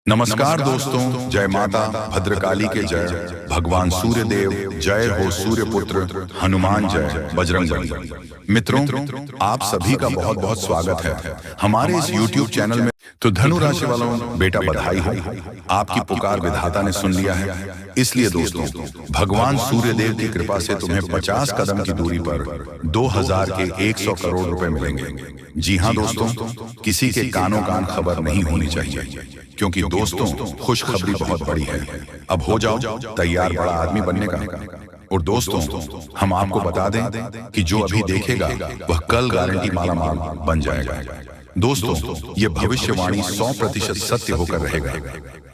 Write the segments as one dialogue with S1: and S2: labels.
S1: नमस्कार दोस्तों, जय माता भद्रकाली के जय, भगवान सूर्य देव जय हो, सूर्य पुत्र हनुमान जय, बजरंग बली। मित्रों, आप सभी का बहुत बहुत स्वागत है हमारे इस YouTube चैनल में। तो धनु राशि वालों, बेटा बधाई हो, आपकी पुकार विधाता ने सुन लिया है। इसलिए दोस्तों, भगवान सूर्य देव की कृपा से तुम्हें 50 कदम की दूरी पर 2000 के 100 करोड़ रुपए मिलेंगे। जी हाँ दोस्तों, किसी के कानों कान खबर नहीं होनी चाहिए, क्योंकि दोस्तों खुशखबरी बहुत बड़ी है। अब हो जाओ तैयार बड़ा आदमी बनने का। और दोस्तों, हम आपको बता दें कि जो अभी देखेगा वह कल गारंटी माला माल बन जाएगा। दोस्तों, ये भविष्यवाणी 100% सत्य होकर रहेगा,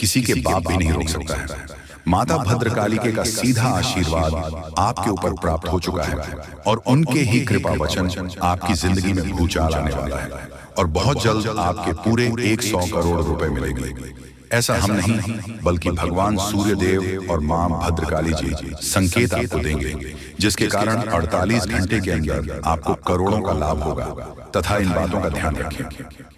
S1: किसी के बाप भी नहीं रोक सकता है। माता भद्रकालिके का सीधा आशीर्वाद आपके ऊपर प्राप्त हो चुका है और उनके ही कृपा वचन आपकी जिंदगी में भूचाल आने वाला है और बहुत जल्द आपके पूरे 100 करोड़ रुपए मिलेंगे। ऐसा हम नहीं, बल्कि भगवान सूर्य देव और मां भद्रकाली जी संकेत आपको देंगे, जिसके कारण 48 घंटे के अंदर आपको करोड़ों का लाभ होगा। तथा इन बातों का ध्यान रखें,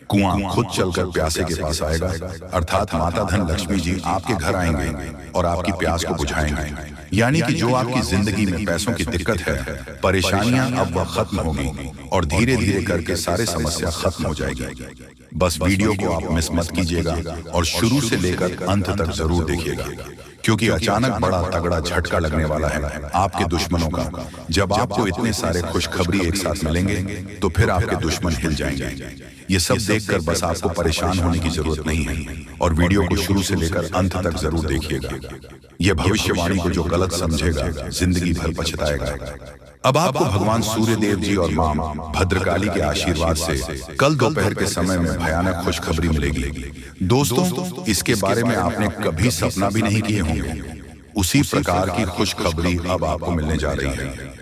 S1: कुआं खुद चलकर प्यासे के पास आएगा, अर्थात माता धन लक्ष्मी जी आपके घर आएंगे और आपकी प्यास को बुझाएंगे। यानी कि जो आपकी जिंदगी में पैसों की दिक्कत है, परेशानियां अब वह खत्म होंगी और धीरे धीरे करके सारे समस्या खत्म हो जाएगी। बस वीडियो को आप मिस मत कीजिएगा और शुरू से लेकर अंत तक जरूर देखिएगा, क्योंकि अचानक बड़ा तगड़ा झटका लगने वाला है आपके दुश्मनों का। जब आपको इतने सारे खुशखबरी एक साथ मिलेंगे तो फिर आपके दुश्मन हिल जाएंगे। ये सब देखकर बस आपको परेशान होने की जरूरत नहीं है और वीडियो को शुरू से लेकर अंत तक जरूर देखिएगा। यह भविष्यवाणी को जो गलत समझेगा जिंदगी भर पछताएगा। अब आपको भगवान सूर्य देव जी और मां भद्रकाली के आशीर्वाद से कल दोपहर के समय में भयानक खुशखबरी मिलेगी। दोस्तों, इसके बारे में आपने कभी सपना भी नहीं किए होंगे। उसी प्रकार की खुशखबरी अब आपको मिलने जा रही है।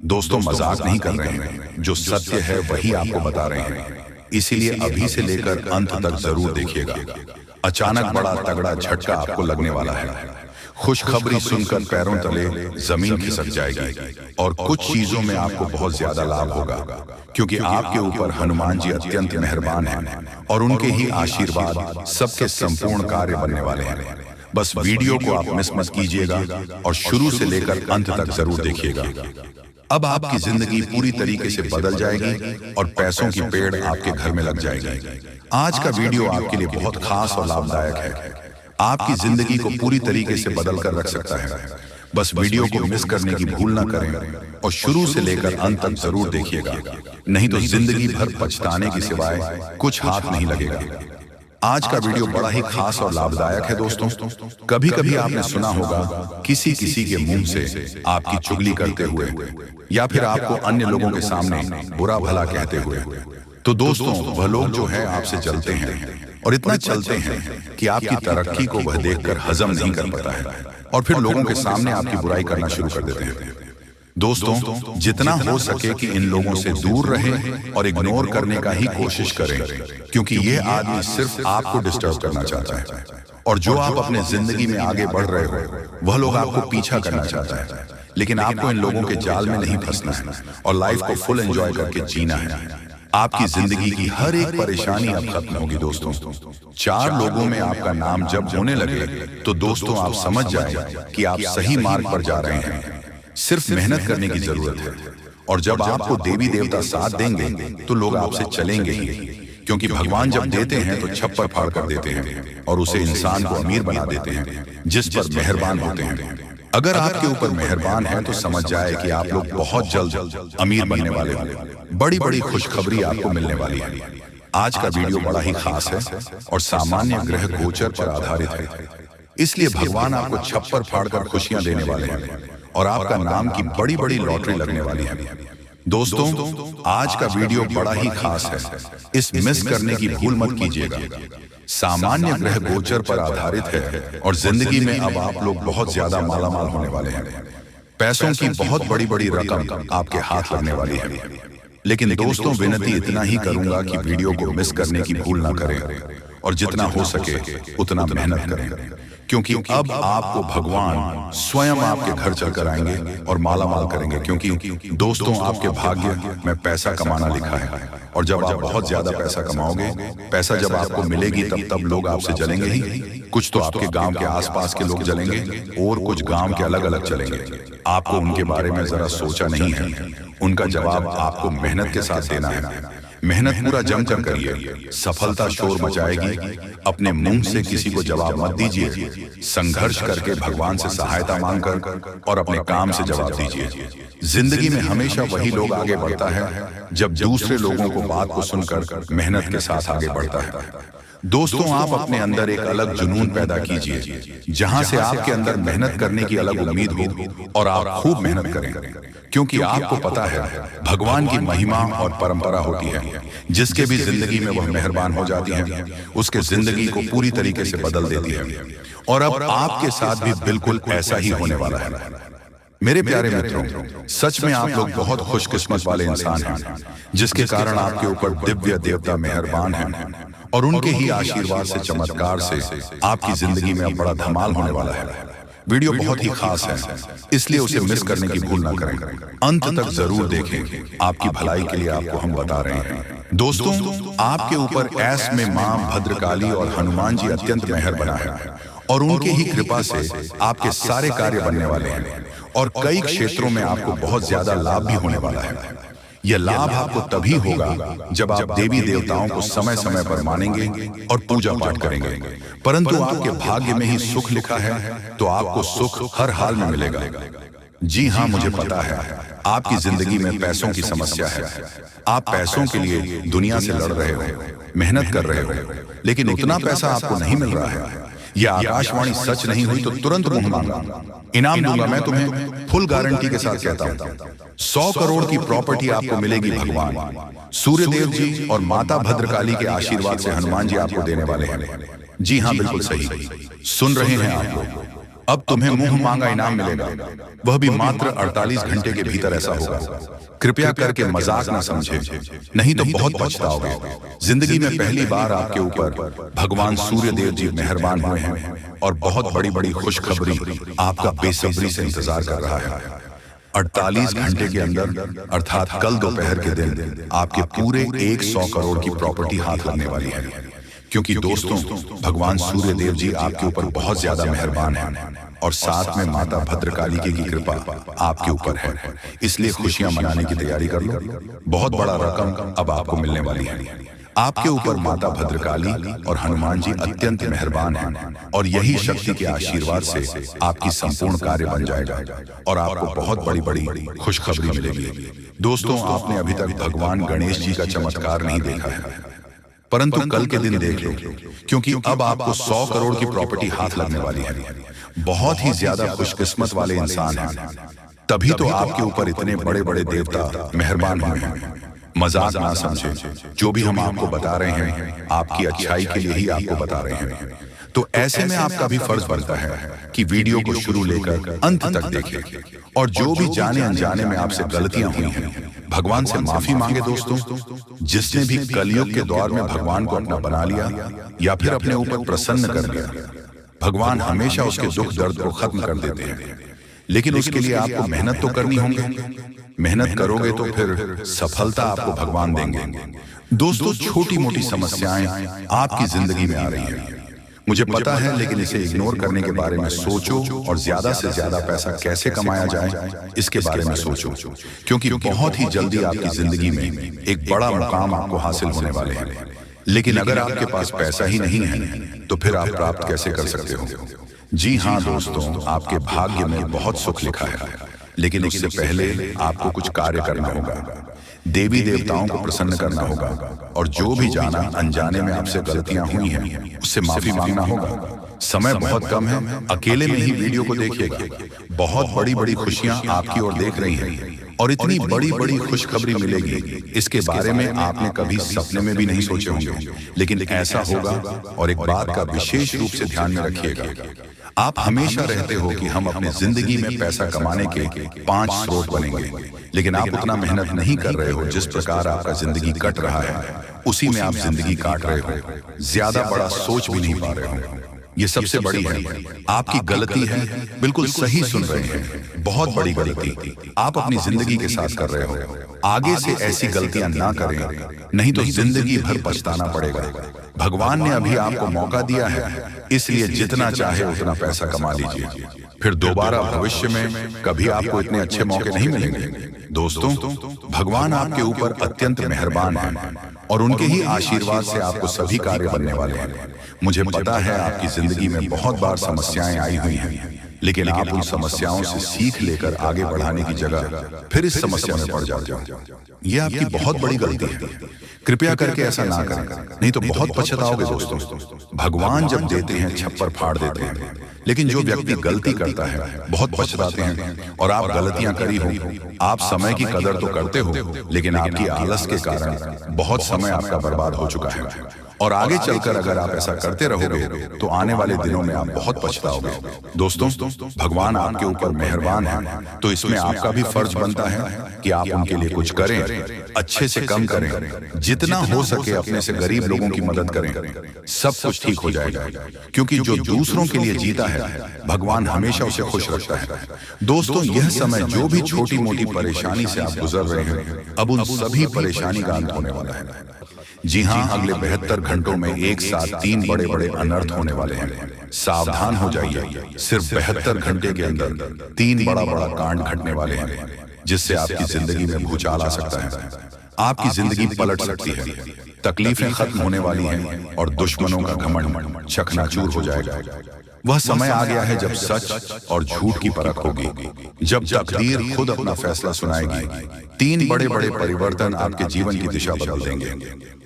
S1: दोस्तों, मजाक नहीं कर रहे हैं, जो सत्य है वही आपको बता रहे हैं। इसीलिए अभी से लेकर अंत तक जरूर देखिएगा। अचानक बड़ा तगड़ा झटका आपको लगने वाला है। खुशखबरी सुनकर पैरों तले जमीन खिसक जाएगी और कुछ चीजों में आपको बहुत ज्यादा लाभ होगा, क्योंकि आपके ऊपर हनुमान जी अत्यंत मेहरबान हैं और उनके ही आशीर्वाद सबके संपूर्ण कार्य बनने वाले हैं। बस वीडियो को आप मिस मत कीजिएगा और शुरू से लेकर अंत तक जरूर देखिएगा। अब आपकी जिंदगी पूरी तरीके से बदल जाएगी और पैसों की पेड़ आपके घर में लग जाएगी। आज का वीडियो आपके लिए बहुत खास और लाभदायक है, आपकी जिंदगी को पूरी तरीके से बदल कर रख सकता है। बस वीडियो को मिस करने की भूल न करें और शुरू से लेकर अंत तक जरूर देखिएगा, नहीं तो जिंदगी भर पछताने की सिवाय कुछ हाथ नहीं लगेगा। आज का वीडियो बड़ा ही खास और लाभदायक है। दोस्तों, कभी कभी आपने सुना होगा किसी किसी के मुंह से आपकी चुगली करते हुए या फिर आपको अन्य लोगों के सामने बुरा भला कहते हुए। तो दोस्तों, वह लोग जो है आपसे चलते हैं और इतना चलते हैं कि आपकी तरक्की को वह देखकर हजम नहीं कर पाता है और फिर लोगों के सामने आपकी बुराई करना शुरू कर देते हैं। दोस्तों, जितना हो सके कि इन लोगों से दूर रहें और इग्नोर करने का ही कोशिश करें, क्योंकि ये आदमी सिर्फ आपको डिस्टर्ब करना चाहता है और जो आप अपने जिंदगी में आगे बढ़ रहे हो वह लोग आपको पीछा करना चाहता है। लेकिन आपको इन लोगों के जाल में नहीं फंसना है और लाइफ को फुल एंजॉय करके जीना है। आपकी जिंदगी की हर एक परेशानी अब खत्म होगी। दोस्तों, 4 लोगों में आपका नाम जब होने लगे तो दोस्तों आप समझ जाएं कि आप सही मार्ग पर जा रहे हैं। सिर्फ मेहनत करने की जरूरत है और जब आपको देवी देवता साथ देंगे तो लोग आपसे चलेंगे ही, क्योंकि भगवान जब देते हैं तो छप्पर फाड़ कर देते हैं और उसे इंसान को अमीर बना देते हैं जिस पर मेहरबान होते हैं। अगर आपके ऊपर मेहरबान है तो समझ जाए कि आप लोग बहुत जल्द अमीर बनने वाले हैं। बड़ी बड़ी खुशखबरी आपको मिलने वाली है। आज का वीडियो बड़ा ही खास है और सामान्य ग्रह गोचर पर आधारित है, इसलिए भगवान आपको छप्पर फाड़कर खुशियां देने वाले हैं और आपका नाम की बड़ी बड़ी लॉटरी लगने वाली है। दोस्तों, आज का वीडियो बड़ा ही खास है, इस मिस करने की भूल मत कीजिएगा। सामान्य ग्रह गोचर पर आधारित है और जिंदगी में अब आप लोग बहुत ज्यादा मालामाल होने वाले हैं। पैसों की बहुत बड़ी बड़ी रकम आपके हाथ लगने वाली है। लेकिन दोस्तों, विनती इतना ही करूंगा कि वीडियो को मिस करने की भूल ना करें और जितना हो सके उतना मेहनत करें, क्योंकि अब आपको भगवान स्वयं आपके घर चलकर आएंगे और माला माल करेंगे। क्योंकि दोस्तों, आपके भाग्य में पैसा कमाना लिखा है, और जब आप बहुत ज्यादा पैसा कमाओगे, पैसा जब आपको मिलेगी तब लोग आपसे जलेंगे ही। कुछ तो आपके गांव के आसपास के लोग जलेंगे और कुछ गांव के अलग अलग चलेंगे। आपको उनके बारे में जरा सोचा नहीं है। उनका जवाब आपको मेहनत के साथ देना है। मेहनत पूरा जमकर करिए, सफलता शोर मचाएगी। अपने मुंह से किसी को जवाब मत दीजिए, संघर्ष करके भगवान से सहायता मांगकर और अपने काम से जवाब दीजिए। जिंदगी में हमेशा वही लोग आगे बढ़ता है जब दूसरे लोगों को बात को सुनकर मेहनत के साथ आगे बढ़ता है। दोस्तों, आप अपने अंदर एक अलग जुनून पैदा कीजिए, जहां से आपके अंदर मेहनत करने की अलग उम्मीद हो, और आप खूब मेहनत करें, क्योंकि आपको पता है भगवान की महिमा और परंपरा होती है। जिसके भी जिंदगी में वह मेहरबान हो जाती है, उसके जिंदगी को पूरी तरीके से बदल देती है। और अब आपके साथ भी बिल्कुल ऐसा ही होने वाला है। मेरे प्यारे मित्रों, सच में आप लोग बहुत खुशकिस्मत वाले इंसान हैं, जिसके कारण आपके ऊपर दिव्य देवता मेहरबान हैं, और उनके ही आशीर्वाद से, चमत्कार से आपकी जिंदगी में अब बड़ा धमाल होने वाला है। वीडियो बहुत ही खास है, इसलिए उसे मिस करने की भूल ना करें। अंत तक जरूर देखें, आपकी भलाई के लिए आपको हम बता रहे हैं। दोस्तों, आपके ऊपर ऐस में मां भद्रकाली और हनुमान जी अत्यंत मेहर बना है, और उनके ही कृपा से आपके सारे कार्य बनने वाले हैं, और कई क्षेत्रों में आपको बहुत ज्यादा लाभ भी होने वाला है। यह लाभ आपको तभी होगा जब आप देवी देवताओं को समय समय पर मानेंगे और पूजा पाठ करेंगे। परंतु आपके भाग्य में ही सुख लिखा है, तो आपको सुख हर हाल में मिलेगा। जी हाँ, मुझे पता है आपकी जिंदगी में पैसों की समस्या है। आप पैसों के लिए दुनिया से लड़ रहे हो, मेहनत कर रहे हो, लेकिन उतना पैसा आपको नहीं मिल रहा है। यह आकाशवाणी सच नहीं हुई तो तुरंत मुंह मांगा, इनाम दूंगा मैं तुम्हें, फुल गारंटी के साथ कहता हूं। 100 करोड़ की प्रॉपर्टी आपको मिलेगी। भगवान सूर्यदेव जी और माता भद्रकाली के आशीर्वाद से हनुमान जी आपको देने वाले हैं। जी हाँ, बिल्कुल सही सुन रहे हैं आप लोग। अब तुम्हें मुंह मांगा इनाम मिलेगा, वह भी मात्र 48 घंटे के भीतर ऐसा होगा। कृपया करके मजाक ना समझे, नहीं तो बहुत पछताओगे। जिंदगी में पहली बार आपके ऊपर भगवान सूर्यदेव जी मेहरबान हुए हैं, और बहुत बड़ी बड़ी खुशखबरी आपका बेसब्री से इंतजार कर रहा है। 48 घंटे के अंदर, अर्थात कल दोपहर के दिन, आपके पूरे 100 करोड़ की प्रॉपर्टी हाथ लगने वाली है। क्योंकि दोस्तों, भगवान सूर्यदेव जी आपके ऊपर बहुत ज्यादा मेहरबान हैं, और साथ में माता भद्रकाली की कृपा आपके ऊपर है। इसलिए खुशियां मनाने की तैयारी कर लो। बहुत बड़ा रकम अब आपको मिलने वाली है। आपके ऊपर माता भद्रकाली और हनुमान जी अत्यंत मेहरबान हैं, और यही शक्ति के आशीर्वाद से आपकी संपूर्ण कार्य बन जाएगा, और आपको बहुत बड़ी बड़ी खुशखबरी मिलेगी। दोस्तों, आपने अभी तक भगवान गणेश जी का चमत्कार नहीं देखा है, परंतु कल के दिन देख लो, क्योंकि अब आपको 100 करोड़ की प्रॉपर्टी हाथ लगने वाली है। बहुत ही ज्यादा खुशकिस्मत वाले इंसान हैं, तभी तो आपके ऊपर इतने बड़े बड़े देवता मेहरबान हुए हैं। मजाक ना समझे, जो भी हम आपको बता रहे हैं आपकी अच्छाई के लिए ही आपको बता रहे हैं। तो ऐसे में आपका भी फर्ज बनता है कि वीडियो को शुरू लेकर अंत तक देखें, और जो भी जाने अनजाने में आपसे गलतियां हुई हैं, भगवान से माफी मांगे। दोस्तों, जिसने भी कलयुग के दौर में भगवान को अपना बना लिया या फिर अपने ऊपर प्रसन्न कर लिया, भगवान हमेशा उसके दुख दर्द को खत्म कर देते हैं। लेकिन उसके लिए आपको मेहनत तो करनी होगी। मेहनत करोगे तो फिर सफलता आपको भगवान देंगे। दोस्तों, छोटी मोटी समस्याएं आपकी जिंदगी में आ रही हैं, मुझे पता है, लेकिन इसे इग्नोर करने के बारे में सोचो, और ज्यादा से ज्यादा पैसा कैसे कमाया जाए इसके बारे में सोचो, क्योंकि बहुत ही जल्दी आपकी जिंदगी में एक बड़ा मुकाम आपको हासिल होने वाले हैं। लेकिन अगर आपके पास पैसा ही नहीं है, तो फिर आप प्राप्त कैसे कर सकते हो? जी हाँ दोस्तों, आपके भाग्य में बहुत सुख लिखा है, लेकिन उससे पहले आपको कुछ कार्य करना होगा। देवी देवताओं को प्रसन्न करना होगा, और जो भी जाना अनजाने में आपसे गलतियां हुई हैं उससे माफी मांगना होगा। समय बहुत कम है, अकेले में ही वीडियो को देखिएगा। बहुत बड़ी बड़ी खुशियां आपकी ओर देख रही हैं, और इतनी बड़ी बड़ी खुशखबरी मिलेगी, इसके बारे में आपने कभी सपने में भी नहीं सोचे होंगे, लेकिन ऐसा होगा। और एक बात का विशेष रूप से ध्यान में रखिएगा, आप हमेशा रहते हो कि हम अपने जिंदगी में पैसा कमाने के 5 स्रोत बनेंगे, लेकिन आप उतना मेहनत नहीं कर रहे हो। जिस प्रकार आपका जिंदगी कट रहा है, उसी में आप जिंदगी काट रहे हो, ज्यादा बड़ा सोच भी नहीं पा रहे हो। ये सबसे बड़ी है, आपकी गलती है। बिल्कुल सही सुन रहे हैं, बहुत बड़ी गलती आप अपनी जिंदगी के साथ कर रहे हो। आगे से ऐसी गलतियां ना करें, नहीं तो जिंदगी भर पछताना पड़ेगा। भगवान ने अभी आपको मौका दिया है, इसलिए जितना चाहे उतना पैसा कमा लीजिए, फिर दोबारा भविष्य में कभी आपको इतने अच्छे मौके नहीं मिलेंगे। दोस्तों, भगवान आपके ऊपर अत्यंत मेहरबान है और उनके ही आशीर्वाद से आपको सभी कार्य बनने वाले हैं। मुझे पता है आपकी जिंदगी में बहुत बार समस्याएं आई हुई हैं, लेकिन आप उन समस्याओं से सीख लेकर आगे बढ़ाने की जगह फिर इस समस्या में पड़ जाते हो। यह आपकी बहुत बड़ी गलती है। कृपया करके ऐसा ना करें, नहीं तो बहुत पछताओगे। दोस्तों, भगवान जब देते हैं छप्पर फाड़ देते हैं, लेकिन जो व्यक्ति गलती करता है बहुत पछताते हैं। और आप गलतियां करी हो, आप समय की कदर तो करते हो, लेकिन आपकी आलस के कारण बहुत समय आपका बर्बाद हो चुका है। और आगे चलकर अगर आप ऐसा करते रहोगे तो आने वाले दिनों में आप बहुत पछताओगे। दोस्तों, भगवान आपके ऊपर मेहरबान है, तो इसमें आपका भी फर्ज बनता है कि आप उनके लिए कुछ करें, अच्छे से कम करें, जितना हो सके अपने से गरीब लोगों की मदद करें। सब कुछ ठीक हो जाएगा, क्योंकि जो दूसरों के लिए जीता है भगवान हमेशा उसे खुश रखता है। दोस्तों, यह समय जो भी छोटी मोटी परेशानी से आप गुजर रहे हैं, अब उन सभी परेशानी का अंत होने वाला है। जी हाँ, अगले 72 घंटों में एक साथ 3 बड़े बड़े अनर्थ होने वाले हैं। सावधान हो जाइए, सिर्फ 72 घंटे के अंदर 3 बड़ा बड़ा कांड घटने वाले हैं, जिससे आपकी जिंदगी में भूचाल आ सकता है, आपकी जिंदगी पलट सकती है, तकलीफें खत्म होने वाली हैं और दुश्मनों का घमंड चकनाचूर हो जाएगा। वह समय आ गया है जब सच और झूठ की परख होगी, जब तकदीर खुद अपना फैसला सुनाएगी। 3 बड़े बड़े परिवर्तन आपके जीवन की दिशा बदल देंगे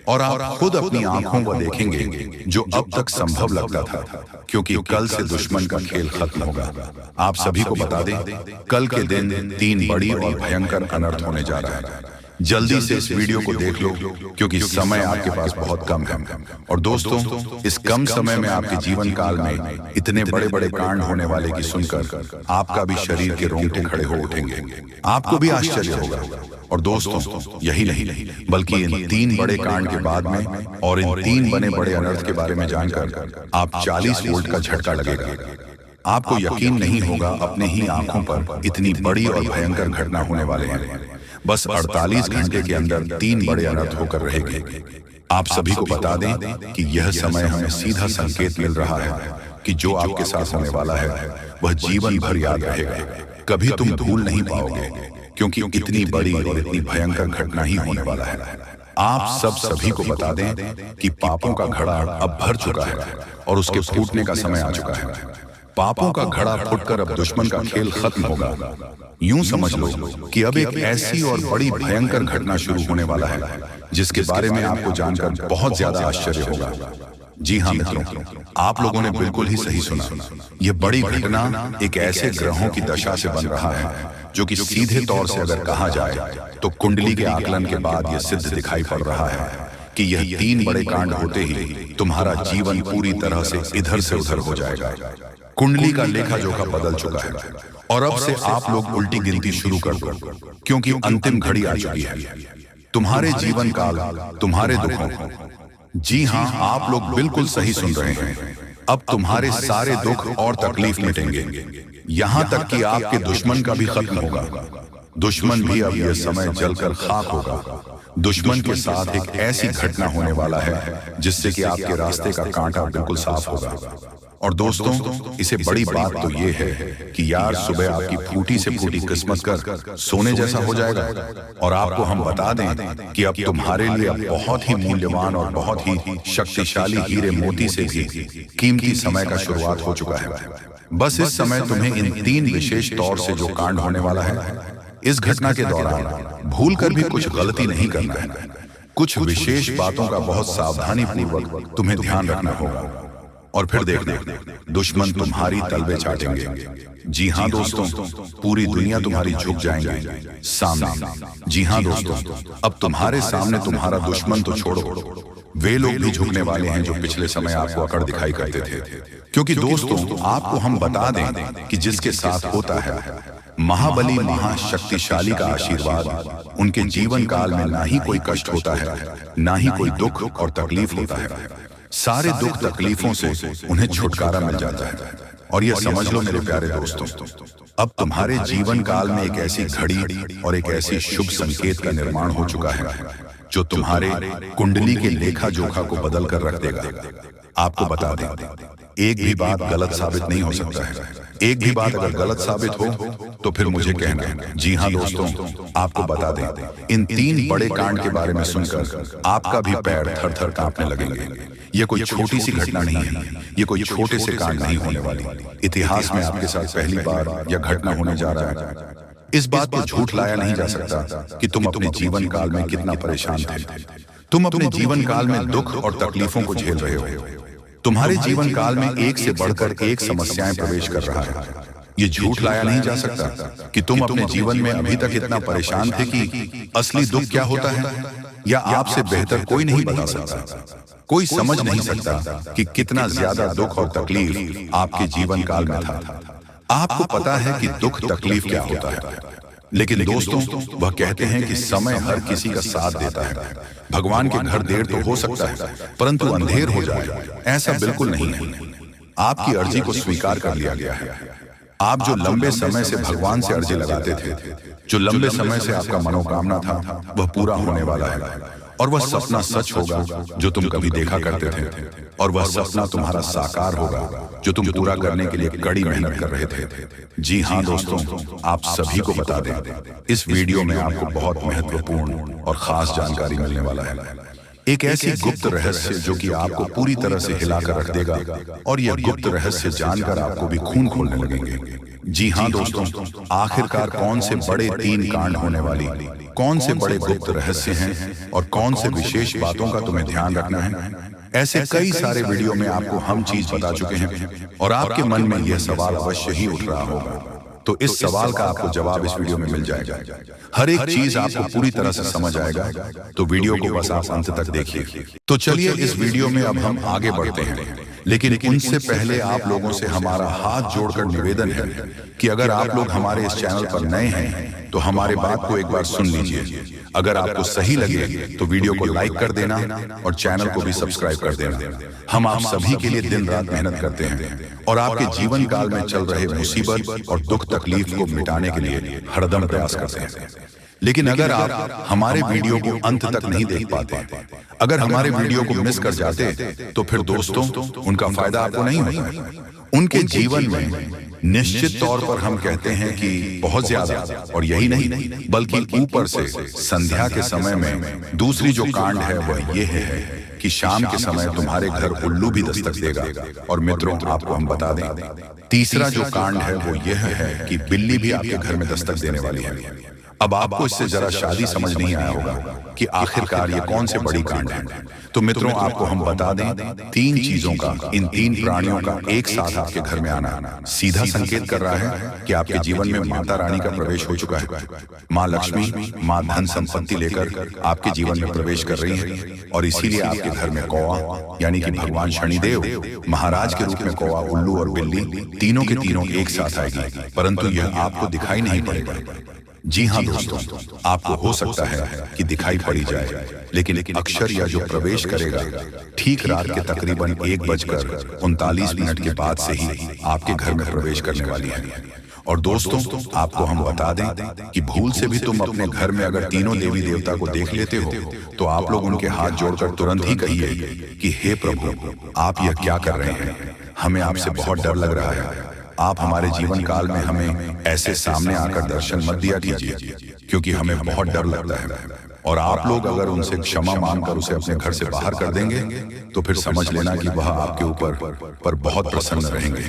S1: और आप खुद अपनी आंखों को देखेंगे जो अब तक संभव लगता था, क्योंकि कल से दुश्मन का खेल खत्म होगा। आप सभी को बता दें, कल के दिन 3 बड़ी और भयंकर अनर्थ होने जा रहा है। जल्दी से इस वीडियो को देख लो, क्योंकि समय आपके पास बहुत कम है। और दोस्तों, इस कम समय में आपके जीवन काल में इतने बड़े बड़े कांड होने वाले की सुनकर आपका भी शरीर के रोंगटे खड़े हो उठेंगे, आपको भी आश्चर्य होगा। और दोस्तों, यही नहीं बल्कि इन 3 बड़े कांड के बाद में और इन 3 बने बड़े अनर्थ के बारे में जानकर आप 40 वोल्ट का झटका लगेगा। आपको यकीन नहीं होगा, अपने ही आंखों पर इतनी बड़ी और भयंकर घटना होने वाले हैं। बस 48 घंटे के अंदर 3 बड़े अनर्थ होकर रहेंगे। आप सभी को बता दें कि यह समय हमें सीधा संकेत मिल रहा है कि जो आपके साथ होने वाला है वह जीवन भर याद रहेगा, कभी तुम भूल नहीं पाओगे, क्योंकि इतनी बड़ी और इतनी भयंकर घटना ही होने वाला है। आप सभी को बता दें कि पापों का घड़ा अब भर चुका है और उसके फूटने का समय आ चुका है। पापों का घड़ा फूटकर अब दुश्मन का खेल खत्म होगा। यूं समझ लो कि अब एक ऐसी और बड़ी भयंकर घटना शुरू होने वाला है, जिसके बारे में आपको जानकर बहुत ज्यादा आश्चर्य होगा। जी हाँ मित्रों, आप लोगों ने बिल्कुल ही सही सुना। यह बड़ी घटना एक ऐसे ग्रहों की दशा से बन रहा है जो कि सीधे तौर से अगर कहा जाए तो कुंडली के आकलन के बाद यह सिद्ध दिखाई पड़ रहा है कि यह 3 बड़े कांड होते ही तुम्हारा जीवन पूरी तरह से इधर से उधर हो जाएगा। कुंडली का लेखा जोखा बदल चुका है और अब से आप लोग उल्टी गिनती शुरू कर दो, क्योंकि अंतिम घड़ी आ चुकी है। तुम्हारे जीवन काल, तुम्हारे दुखों, जी हाँ, आप लोग बिल्कुल सही सुन रहे हैं, अब तुम्हारे सारे दुख और तकलीफ मिटेंगे, यहाँ तक कि आपके दुश्मन का भी खत्म होगा। दुश्मन भी अब यह समय जलकर खाक होगा। दुश्मन के साथ एक ऐसी घटना होने वाला है जिससे कि आपके रास्ते का कांटा बिल्कुल साफ होगा। और दोस्तों, इसे बड़ी बात तो ये है कि यार सुबह आपकी फूटी से फूटी किस्मत कर सोने जैसा हो जाएगा। और आपको हम बता दें कि अब तुम्हारे लिए बहुत ही मूल्यवान और बहुत ही शक्तिशाली हीरे मोती से भी कीमती समय का शुरुआत हो चुका है। बस इस समय तुम्हें इन 3 विशेष तौर से जो कांड होने वाला है, इस घटना के दौरान भूल कर भी कुछ गलती नहीं करना है। कुछ विशेष बातों का बहुत सावधानी पूर्वक तुम्हें ध्यान रखना होगा। और फिर देखना, दुश्मन तुम्हारी तलवे चाटेंगे। जी हाँ दोस्तों, पूरी दुनिया तुम्हारी झुक जाएंगे सामने। जी हाँ दोस्तों, अब तुम्हारे सामने तुम्हारा दुश्मन तो छोड़ो, वे लोग भी झुकने वाले हैं जो पिछले समय आपको अकड़ दिखाई करते थे। क्योंकि दोस्तों, आपको हम बता दें कि जिसके साथ होता है महाबली महाशक्तिशाली का आशीर्वाद उनके जीवन काल में ना ही कोई कष्ट होता है, ना ही कोई दुख और तकलीफ होता है। सारे दुख तकलीफों से उन्हें छुटकारा मिल जाता है। और यह समझ लो मेरे प्यारे दोस्तों, अब तुम्हारे जीवन काल में एक ऐसी घड़ी और एक ऐसी शुभ संकेत का निर्माण हो चुका है जो तुम्हारे कुंडली के लेखा जोखा को बदल कर रख देगा। आपको बता दें, एक भी बात गलत साबित नहीं हो सकता है। एक भी बात अगर गलत साबित हो तो फिर मुझे कहना। जी हाँ दोस्तों, आपको बता दें, इन 3 बड़े कांड के बारे में सुनकर आपका भी पैर थर थर कांपने लगेंगे। ये कोई छोटी सी घटना नहीं है, ये कोई छोटे से कांड नहीं होने वाली। इतिहास में आपके साथ पहली बार यह घटना होने जा रहा है। इस बात को झूठ लाया नहीं जा सकता कि तुम अपने जीवन काल में कितना परेशान थे। तुम अपने जीवन काल में दुख और तकलीफों को झेल रहे हो। तुम्हारे जीवन काल में एक से बढ़कर एक समस्याएं प्रवेश कर रहा है। ये झूठ लाया नहीं जा सकता कि तुम अपने जीवन में अभी तक इतना परेशान थे कि असली दुख क्या होता है या आपसे बेहतर कोई नहीं बता सकता। कोई समझ नहीं सकता कि कितना ज्यादा दुख और तकलीफ आपके जीवन काल में था। आपको पता है कि दुख तकलीफ क्या होता है, लेकिन दोस्तों वह कहते हैं कि समय हर किसी का साथ देता है। भगवान के घर देर तो हो सकता है, परंतु अंधेर हो जाए ऐसा बिल्कुल नहीं है। आपकी अर्जी को स्वीकार कर लिया गया है। आप जो लंबे समय से भगवान से अर्जी लगाते थे, जो लंबे समय से आपका मनोकामना था, वह पूरा होने वाला है। और वह सपना सच होगा जो तुम कभी देखा करते थे, और वह सपना तुम्हारा साकार होगा जो तुम पूरा करने के लिए कड़ी मेहनत कर रहे थे। जी हाँ दोस्तों, आप सभी को बता दें, इस वीडियो में आपको बहुत महत्वपूर्ण और खास जानकारी मिलने वाला है। एक ऐसी गुप्त रहस्य जो कि आपको पूरी तरह से हिलाकर रख देगा, और यह गुप्त रहस्य जानकर आपको भी खून खोलने लगेंगे। जी हाँ दोस्तों, आखिरकार कौन से बड़े 3 कांड होने वाली, कौन से बड़े गुप्त रहस्य हैं और कौन से विशेष बातों का तुम्हें ध्यान रखना है। ऐसे कई सारे वीडियो में आपको हम चीज बता चुके हैं, और आपके मन में यह सवाल अवश्य ही उठ रहा होगा। तो इस सवाल का आपको जवाब इस वीडियो में मिल जाएगा। हर एक चीज आपको पूरी तरह से समझ आएगा, तो वीडियो को बस आप अंत तक देखिए। तो चलिए इस वीडियो में अब हम आगे बढ़ते हैं, लेकिन उनसे पहले आप लोगों से हमारा हाथ जोड़कर निवेदन है कि अगर आप लोग हमारे इस चैनल पर नए हैं तो हमारे बात को एक बार सुन लीजिए। अगर आपको सही लगे तो वीडियो को लाइक कर देना और चैनल को भी सब्सक्राइब कर देना। हम आप सभी के लिए दिन रात मेहनत करते हैं और आपके जीवन काल में चल रहे मुसीबत और दुख तकलीफ को मिटाने के लिए हरदम प्रयास करते हैं। लेकिन अगर आप हमारे वीडियो को अंत तक नहीं देख पाते, अगर हमारे वीडियो को मिस कर जाते, तो फिर दोस्तों उनका फायदा आपको नहीं होता। उनके जीवन में निश्चित तौर पर हम कहते हैं कि बहुत ज्यादा, और यही नहीं बल्कि ऊपर से संध्या के समय में दूसरी जो कांड है वह ये है कि शाम के समय तुम्हारे घर उल्लू भी दस्तक देगा। और मित्रों आपको हम बता दें, तीसरा जो कांड है वो यह है कि बिल्ली भी आपके घर में दस्तक देने वाली है। अब आपको इससे जरा शादी समझ नहीं आया होगा कि आखिरकार ये कौन से बड़ी कांड है। तो मित्रों आपको हम बता दें, 3 चीजों का, इन 3 प्राणियों का एक साथ आपके घर में आना सीधा संकेत कर रहा है कि आपके जीवन में माता रानी का प्रवेश हो चुका है। माँ लक्ष्मी, माँ धन संपत्ति लेकर आपके जीवन में प्रवेश कर रही है, और इसीलिए आपके घर में कौवा यानी कि भगवान शनिदेव महाराज के रूप में कौवा, उल्लू और बिल्ली तीनों के तीनों एक साथ आएगी, परंतु यह आपको दिखाई नहीं पड़ेगा। जी हाँ दोस्तों, आपको हो सकता है कि दिखाई पड़ी जाए, लेकिन अक्षर या जो प्रवेश करेगा ठीक रात के तकरीबन 1:39 के बाद से ही आपके घर में प्रवेश करने वाली है। और दोस्तों आपको हम बता दें कि भूल से भी तुम अपने घर में अगर तीनों देवी देवता को देख लेते हो तो आप लोग उनके हाथ जोड़कर तुरंत ही कहिए कि हे प्रभु, आप यह क्या कर रहे हैं। हमें आपसे बहुत डर लग रहा है। आप हमारे जीवन काल में हमें ऐसे सामने आकर दर्शन मत दिया कीजिए, क्योंकि हमें बहुत डर लगता है। और आप लोग अगर उनसे क्षमा मांगकर उसे अपने घर से बाहर कर देंगे तो फिर समझ लेना कि वह आपके ऊपर बहुत प्रसन्न रहेंगे।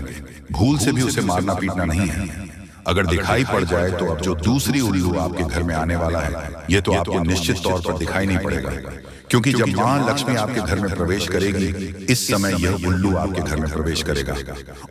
S1: भूल से भी उसे मारना पीटना नहीं है। अगर दिखाई पड़ जाए तो अब जो दूसरी उल्लू आपके घर में आने वाला है, ये तो आपको निश्चित तौर पर दिखाई नहीं पड़ेगा, क्योंकि जब माँ लक्ष्मी आपके घर में प्रवेश करेगी, इस समय यह उल्लू आपके घर में प्रवेश करेगा।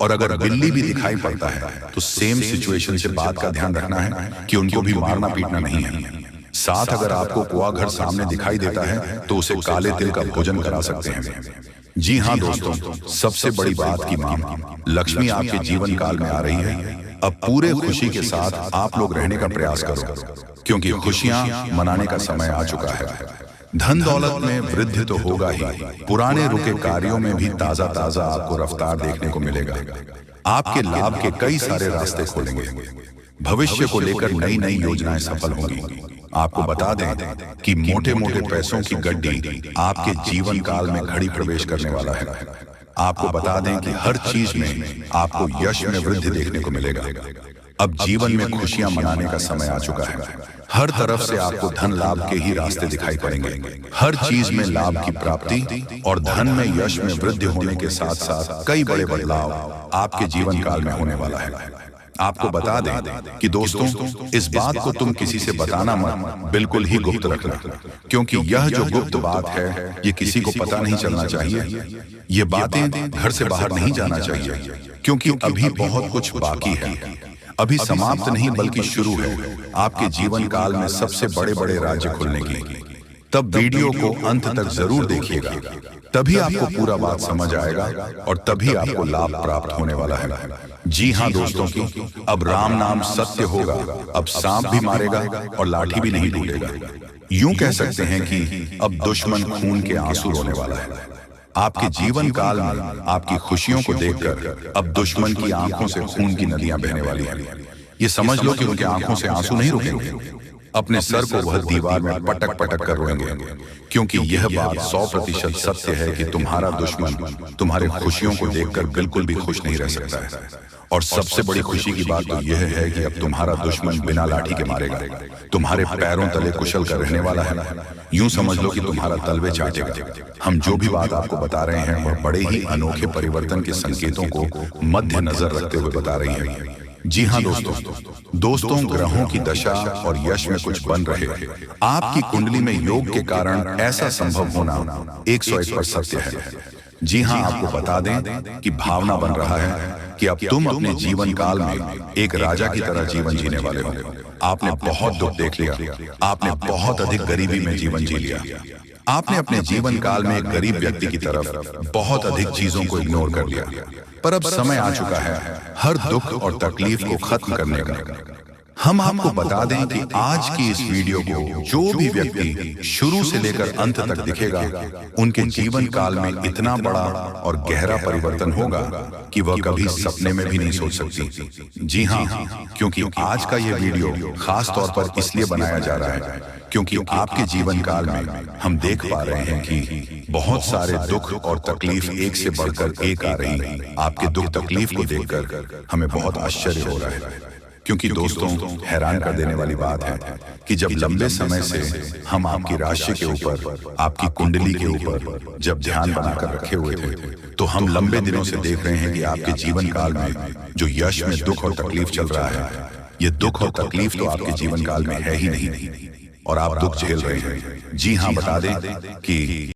S1: और अगर बिल्ली भी दिखाई पड़ता है तो सेम सिचुएशन से बात का ध्यान रखना है कि उनको भी मारना पीटना नहीं है। साथ अगर आपको कुआ घर सामने दिखाई देता है तो उसे काले तिल का भोजन करा सकते हैं। जी हाँ दोस्तों, सबसे बड़ी बात की माँ लक्ष्मी आपके जीवन काल में आ रही है, अब पूरे खुशी के साथ आप लोग रहने का प्रयास करो, क्योंकि खुशियां मनाने का समय आ चुका है। धन दौलत में वृद्धि तो होगा ही, पुराने रुके कार्यों में भी ताजा ताजा आपको रफ्तार देखने को मिलेगा। आपके लाभ के कई सारे रास्ते खोलेंगे। भविष्य को लेकर नई नई योजनाएं सफल होंगी। आपको बता दें कि मोटे मोटे पैसों की गड्डी आपके जीवन काल में घड़ी प्रवेश करने वाला है। आपको बता दें कि हर चीज में आपको यश में वृद्धि देखने को मिलेगा। अब जीवन में खुशियां मनाने का समय आ चुका है। हर तरफ से आपको धन लाभ के ही रास्ते दिखाई पड़ेंगे। हर चीज में लाभ की प्राप्ति और धन में यश में वृद्धि होने के साथ साथ कई बड़े बदलाव आपके जीवन काल में होने वाला है। आपको बता दें कि दोस्तों, इस बात को तुम किसी से बताना मत, बिल्कुल ही गुप्त रखना, क्योंकि यह जो गुप्त बात है ये किसी को पता नहीं चलना चाहिए। ये बातें घर से बाहर नहीं जाना चाहिए, क्योंकि अभी बहुत कुछ बाकी है। अभी समाप्त नहीं बल्कि शुरू है आपके जीवन काल में सबसे बड़े बड़े राज्य खुलने की। तब वीडियो को अंत तक जरूर देखिएगा, तभी आपको पूरा बात समझ आएगा और तभी आपको लाभ प्राप्त होने वाला है। जी हाँ दोस्तों की, अब राम नाम सत्य होगा। अब सांप भी मारेगा और लाठी भी नहीं टूटेगा। यूं कह सकते हैं कि अब दुश्मन खून के आंसू रोने वाला है। आपके जीवन काल में आपकी खुशियों को देखकर अब दुश्मन की आंखों से खून की नदियां बहने वाली हैं। ये समझ लो कि उनके आंखों से आंसू नहीं रुकेंगे। अपने सर को वह दीवार में पटक पटक कर रोएंगे, क्योंकि यह बात 100% सत्य है कि तुम्हारा दुश्मन तुम्हारे खुशियों को देखकर बिल्कुल भी खुश नहीं रह सकता है। और सबसे बड़ी खुशी की बात तो यह है कि अब तुम्हारा दुश्मन बिना लाठी के मारेगा, तुम्हारे पैरों तले कुशल कर रहने वाला है। यूं समझ लो कि तुम्हारा तलवे चाटेगा। हम जो भी बात आपको बता रहे हैं वह बड़े ही अनोखे परिवर्तन के संकेतों को मद्देनजर रखते हुए बता रही है। जी हाँ दोस्तों, ग्रहों की दशा और यश में कुछ बन रहे। आपकी कुंडली में योग के कारण ऐसा संभव होना 101% सत्य है। जी हाँ, आपको बता दें कि भावना बन रहा है कि अब तुम अपने जीवन काल में एक राजा की तरह जीवन जीने वाले हो। आपने बहुत दुख देख लिया, आपने बहुत अधिक गरीबी में जीवन जी लिया, आपने अपने जीवन काल में एक गरीब व्यक्ति की तरफ बहुत अधिक चीजों को इग्नोर कर लिया। पर अब समय आ चुका है हर दुख और तकलीफ को खत्म करने का। हम आपको बता दें कि आज की इस वीडियो को जो भी व्यक्ति शुरू से लेकर अंत तक दिखेगा, उनके जीवन काल में इतना बड़ा और गहरा परिवर्तन होगा कि वह कभी सपने में भी नहीं सोच सकती। जी हाँ, क्योंकि आज का यह वीडियो खास तौर पर इसलिए बनाया जा रहा है क्योंकि आपके जीवन काल में हम देख पा रहे हैं कि बहुत सारे दुख और तकलीफ एक से बढ़कर एक आ रही। आपके दुख तकलीफ को देखकर हमें बहुत आश्चर्य हो रहा है, क्योंकि दोस्तों, हैरान कर देने वाली बात है कि जब लंबे समय से हम आपकी राशि के ऊपर, आपकी कुंडली के ऊपर जब ध्यान बनाकर रखे हुए थे, तो हम लंबे दिनों से देख रहे हैं कि आपके जीवन काल में जो यश में दुख और तकलीफ चल रहा है, ये दुख और तकलीफ तो आपके जीवन काल में है ही नहीं और आप दुख झेल रहे हैं। जी हाँ, बता दें कि